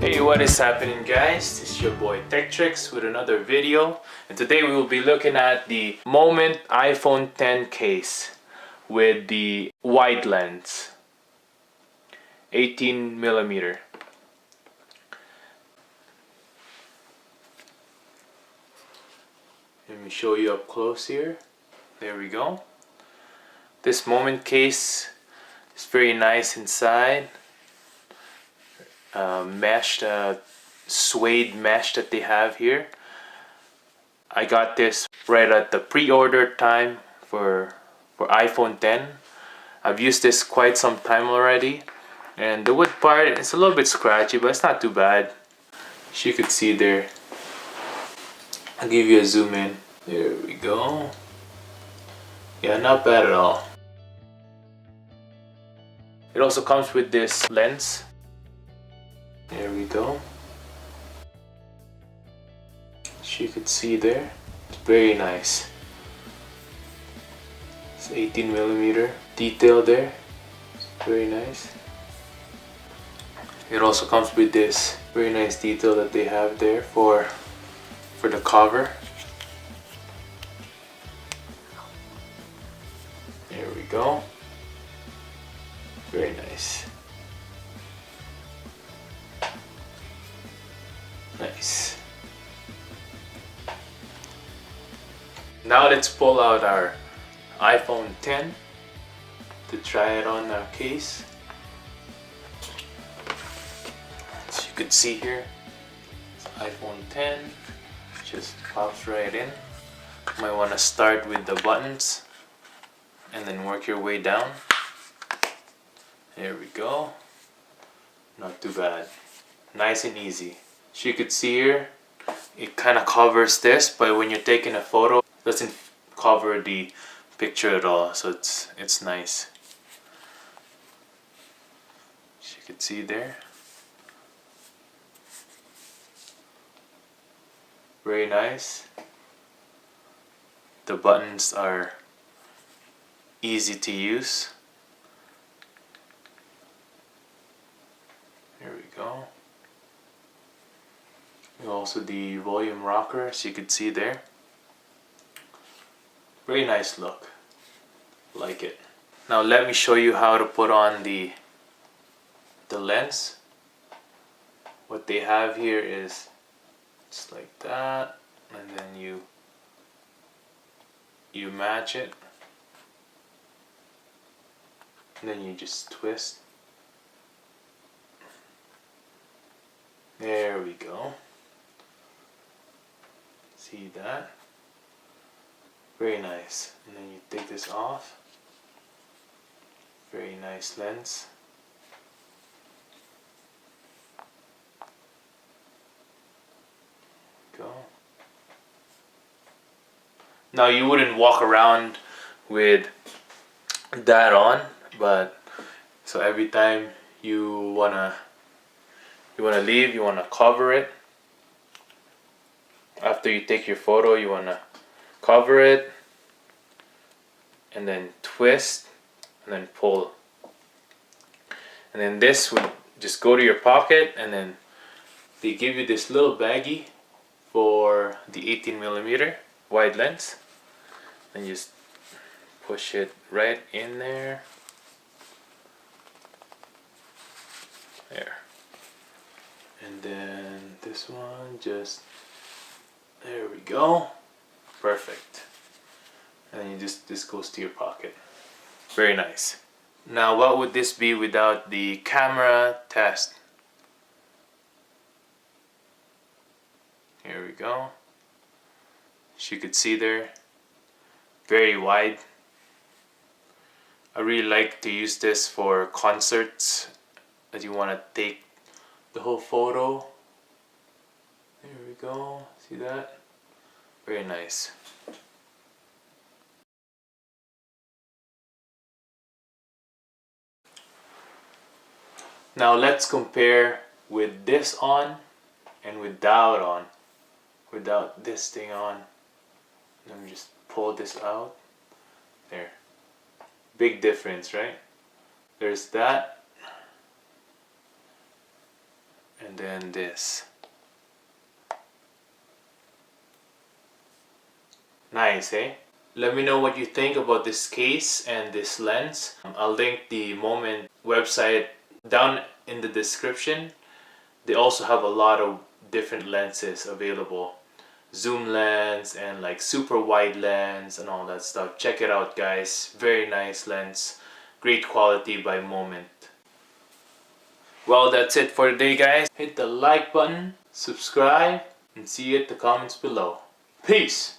Hey, what is happening, guys? This is your boy TechTricks with another video, and today we will be looking at the Moment iPhone X case with the wide lens 18mm. Let me show you up close here. There we go. This Moment case is very nice inside. Mesh, suede mesh that they have here. I got this right at the pre-order time for iPhone X. I've used this quite some time already, and the wood part is a little bit scratchy, but it's not too bad. As you could see there, I'll give you a zoom in. There we go. Yeah, not bad at all. It also comes with this lens. There we go. As you could see there, it's very nice. It's 18mm detail there. It's very nice. It also comes with this very nice detail that they have there for the cover. There we go. Very nice. Nice. Now let's pull out our iPhone X to try it on our case. As you can see here, it's iPhone X. Just pops right in. You might want to start with the buttons and then work your way down. There we go. Not too bad. Nice and easy. As you could see here, it kind of covers this, but when you're taking a photo, it doesn't cover the picture at all, so it's nice. As you could see there. Very nice. The buttons are easy to use. There we go. Also the volume rocker, as you can see there. Very nice look. Like it. Now let me show you how to put on the lens. What they have here is just like that, and then you match it, and then you just twist. There we go. See that? Very nice. And then you take this off. Very nice lens. Go. Now you wouldn't walk around with that on, but so every time you wanna leave, you wanna cover it. After you take your photo, you wanna cover it and then twist and then pull. And then this would just go to your pocket, and then they give you this little baggie for the 18mm wide lens, and just push it right in there. There. And then this one, just there we go. Perfect. And then this goes to your pocket. Very nice. Now what would this be without the camera test? Here we go. As you could see there, very wide. I really like to use this for concerts that you want to take the whole photo. There we go. See that? Very nice. Now let's compare with this on and without on. Without this thing on. Let me just pull this out. There. Big difference, right? There's that. and then this. Nice, eh? Let me know what you think about this case and this lens. I'll link the Moment website down in the description. They also have a lot of different lenses available. Zoom lens and like super wide lens and all that stuff. Check it out, guys. Very nice lens. Great quality by Moment. Well, that's it for today, guys. Hit the like button, subscribe, and see you at the comments below. Peace!